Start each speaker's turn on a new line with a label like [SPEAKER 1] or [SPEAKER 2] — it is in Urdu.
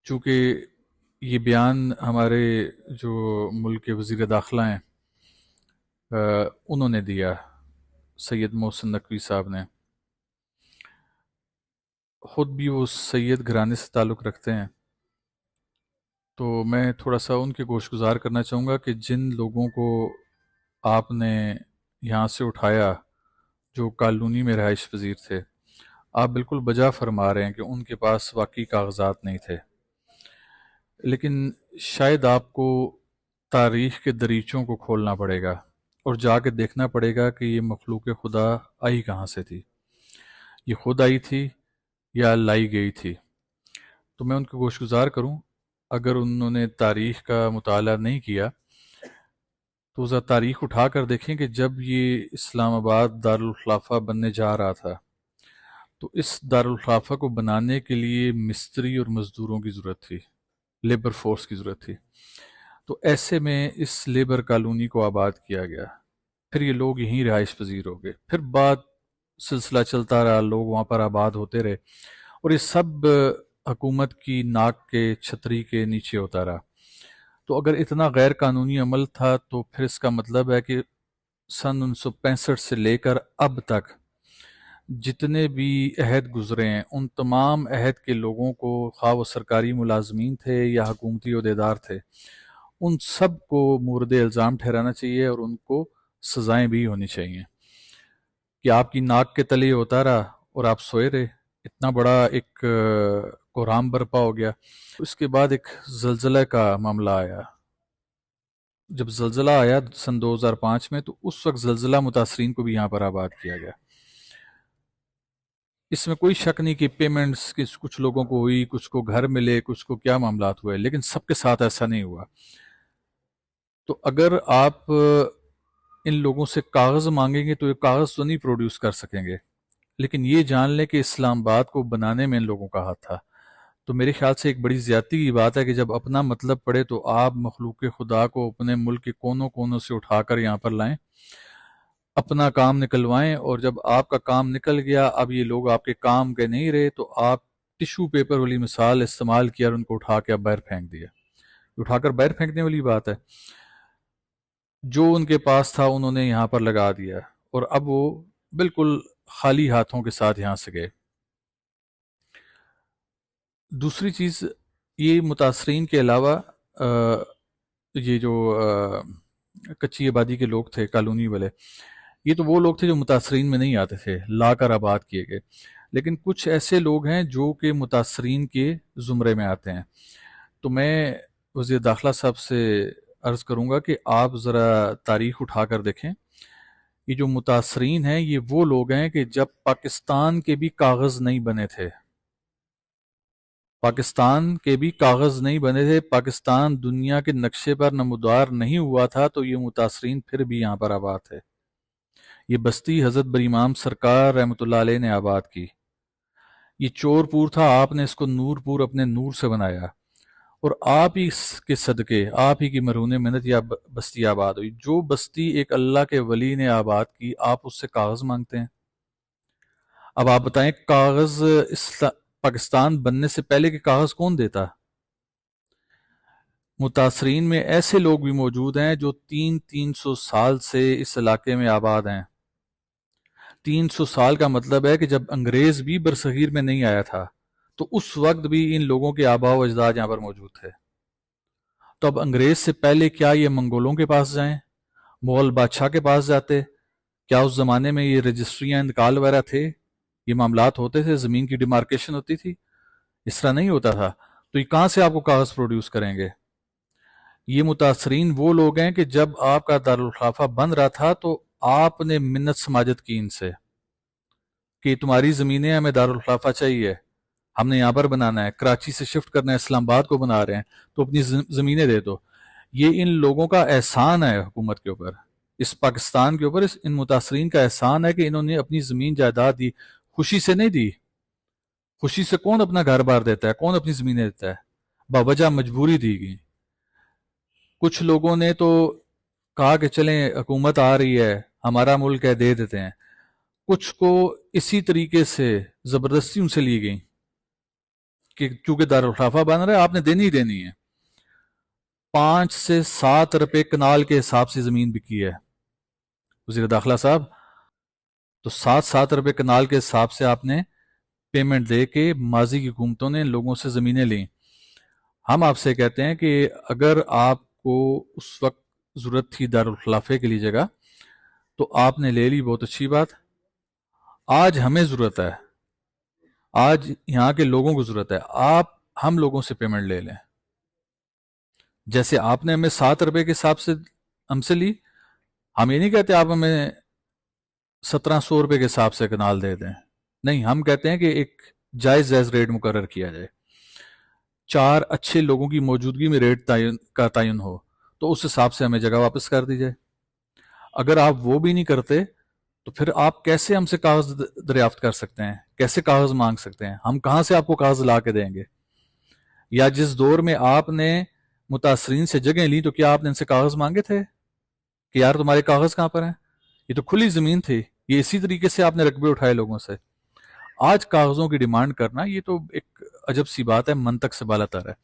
[SPEAKER 1] چونکہ یہ بیان ہمارے جو ملک کے وزیر داخلہ ہیں انہوں نے دیا، سید محسن نقوی صاحب نے، خود بھی وہ سید گھرانے سے تعلق رکھتے ہیں، تو میں تھوڑا سا ان کے گوش گزار کرنا چاہوں گا کہ جن لوگوں کو آپ نے یہاں سے اٹھایا جو کالونی میں رہائش پذیر تھے، آپ بالکل بجا فرما رہے ہیں کہ ان کے پاس واقعی کاغذات نہیں تھے، لیکن شاید آپ کو تاریخ کے دریچوں کو کھولنا پڑے گا اور جا کے دیکھنا پڑے گا کہ یہ مخلوق خدا آئی کہاں سے تھی، یہ خود آئی تھی یا لائی گئی تھی۔ تو میں ان کو گوش گزار کروں، اگر انہوں نے تاریخ کا مطالعہ نہیں کیا تو ذرا تاریخ اٹھا کر دیکھیں کہ جب یہ اسلام آباد دارالخلافہ بننے جا رہا تھا تو اس دارالخلافہ کو بنانے کے لیے مستری اور مزدوروں کی ضرورت تھی، لیبر فورس کی ضرورت تھی، تو ایسے میں اس لیبر کالونی کو آباد کیا گیا، پھر یہ لوگ یہیں رہائش پذیر ہو گئے، پھر بعد سلسلہ چلتا رہا، لوگ وہاں پر آباد ہوتے رہے، اور یہ سب حکومت کی ناک کے چھتری کے نیچے ہوتا رہا۔ تو اگر اتنا غیر قانونی عمل تھا تو پھر اس کا مطلب ہے کہ سن 1965 سے لے کر اب تک جتنے بھی عہد گزرے ہیں ان تمام عہد کے لوگوں کو، خواہ وہ سرکاری ملازمین تھے یا حکومتی عہدیدار تھے، ان سب کو مورد الزام ٹھہرانا چاہیے اور ان کو سزائیں بھی ہونی چاہیے کہ آپ کی ناک کے تلے ہوتا رہا اور آپ سوئے رہے، اتنا بڑا ایک کوہرام برپا ہو گیا۔ اس کے بعد ایک زلزلہ کا معاملہ آیا، جب زلزلہ آیا سن 2005 میں تو اس وقت زلزلہ متاثرین کو بھی یہاں پر آباد کیا گیا۔ اس میں کوئی شک نہیں کہ پیمنٹس کچھ لوگوں کو ہوئی، کچھ کو گھر ملے، کچھ کو کیا معاملات ہوئے، لیکن سب کے ساتھ ایسا نہیں ہوا۔ تو اگر آپ ان لوگوں سے کاغذ مانگیں گے تو یہ کاغذ تو نہیں پروڈیوس کر سکیں گے، لیکن یہ جان لیں کہ اسلام آباد کو بنانے میں ان لوگوں کا ہاتھ تھا۔ تو میرے خیال سے ایک بڑی زیادتی کی بات ہے کہ جب اپنا مطلب پڑے تو آپ مخلوق خدا کو اپنے ملک کے کونوں کونوں سے اٹھا کر یہاں پر لائیں، اپنا کام نکلوائیں، اور جب آپ کا کام نکل گیا، اب یہ لوگ آپ کے کام کے نہیں رہے، تو آپ ٹشو پیپر والی مثال استعمال کیا اور ان کو اٹھا کے اب باہر پھینک دیا۔ اٹھا کر باہر پھینکنے والی بات ہے، جو ان کے پاس تھا انہوں نے یہاں پر لگا دیا، اور اب وہ بالکل خالی ہاتھوں کے ساتھ یہاں سے گئے۔ دوسری چیز، یہ متاثرین کے علاوہ یہ جو کچی آبادی کے لوگ تھے کالونی والے، یہ تو وہ لوگ تھے جو متاثرین میں نہیں آتے تھے، لا کر آباد کیے گئے، لیکن کچھ ایسے لوگ ہیں جو کہ متاثرین کے زمرے میں آتے ہیں۔ تو میں وزیر داخلہ صاحب سے عرض کروں گا کہ آپ ذرا تاریخ اٹھا کر دیکھیں، یہ جو متاثرین ہیں یہ وہ لوگ ہیں کہ جب پاکستان کے بھی کاغذ نہیں بنے تھے، پاکستان کے بھی کاغذ نہیں بنے تھے، پاکستان دنیا کے نقشے پر نمودار نہیں ہوا تھا، تو یہ متاثرین پھر بھی یہاں پر آباد تھے۔ یہ بستی حضرت بر امام سرکار رحمۃ اللہ علیہ نے آباد کی، یہ چور پور تھا، آپ نے اس کو نور پور اپنے نور سے بنایا، اور آپ ہی کے صدقے، آپ ہی کی مرہون محنت یا بستی آباد ہوئی۔ جو بستی ایک اللہ کے ولی نے آباد کی، آپ اس سے کاغذ مانگتے ہیں؟ اب آپ بتائیں، کاغذ پاکستان بننے سے پہلے کے کاغذ کون دیتا؟ متاثرین میں ایسے لوگ بھی موجود ہیں جو 300 سال سے اس علاقے میں آباد ہیں۔ 300 سال کا مطلب ہے کہ جب انگریز بھی برصغیر میں نہیں آیا تھا تو اس وقت بھی ان لوگوں کے آباء و اجداد یہاں پر موجود تھے۔ تو اب انگریز سے پہلے کیا یہ منگولوں کے پاس جائیں، مغل بادشاہ کے پاس جاتے؟ کیا اس زمانے میں یہ رجسٹریاں انتقال وغیرہ تھے، یہ معاملات ہوتے تھے، زمین کی ڈیمارکیشن ہوتی تھی؟ اس طرح نہیں ہوتا تھا، تو یہ کہاں سے آپ کو کاغذ پروڈیوس کریں گے؟ یہ متاثرین وہ لوگ ہیں کہ جب آپ کا دارالخلافہ بن رہا تھا تو آپ نے منت سماجت کی ان سے کہ تمہاری زمینیں ہمیں دارالخلافہ چاہیے، ہم نے یہاں پر بنانا ہے، کراچی سے شفٹ کرنا ہے، اسلام آباد کو بنا رہے ہیں، تو اپنی زمینیں دے دو۔ یہ ان لوگوں کا احسان ہے حکومت کے اوپر، اس پاکستان کے اوپر ان متاثرین کا احسان ہے کہ انہوں نے اپنی زمین جائیداد دی، خوشی سے نہیں دی۔ خوشی سے کون اپنا گھر بار دیتا ہے، کون اپنی زمینیں دیتا ہے؟ باوجہ مجبوری دی گئی۔ کچھ لوگوں نے تو کہا کہ چلیں حکومت آ رہی ہے، ہمارا ملک ہے، دے دیتے ہیں، کچھ کو اسی طریقے سے زبردستی ان سے لی گئی کہ چونکہ دارالخلافہ بن رہا ہے آپ نے دینی ہی دینی ہے. 5 سے 7 روپے کنال کے حساب سے زمین بکی ہے وزیر داخلہ صاحب. تو 7 روپے کنال کے حساب سے آپ نے پیمنٹ دے کے ماضی کی حکومتوں نے لوگوں سے زمینیں لیں. ہم آپ سے کہتے ہیں کہ اگر آپ کو اس وقت ضرورت تھی دارالخلافے کے لیے جگہ تو آپ نے لے لی، بہت اچھی بات. آج ہمیں ضرورت ہے، آج یہاں کے لوگوں کو ضرورت ہے، آپ ہم لوگوں سے پیمنٹ لے لیں. جیسے آپ نے ہمیں 7 روپے کے حساب سے ہم سے لی، ہم یہ نہیں کہتے آپ ہمیں 1700 روپے کے حساب سے کنال دے دیں. نہیں، ہم کہتے ہیں کہ ایک جائز ریٹ مقرر کیا جائے، 4 اچھے لوگوں کی موجودگی میں ریٹ کا تعین ہو، تو اس حساب سے ہمیں جگہ واپس کر دی جائے. اگر آپ وہ بھی نہیں کرتے تو پھر آپ کیسے ہم سے کاغذ دریافت کر سکتے ہیں؟ کیسے کاغذ مانگ سکتے ہیں؟ ہم کہاں سے آپ کو کاغذ لا کے دیں گے؟ یا جس دور میں آپ نے متاثرین سے جگہیں لی تو کیا آپ نے ان سے کاغذ مانگے تھے کہ یار تمہارے کاغذ کہاں پر ہیں؟ یہ تو کھلی زمین تھی، یہ اسی طریقے سے آپ نے رقبے اٹھائے لوگوں سے. آج کاغذوں کی ڈیمانڈ کرنا یہ تو ایک عجب سی بات ہے، منطق سے بالاتر ہے.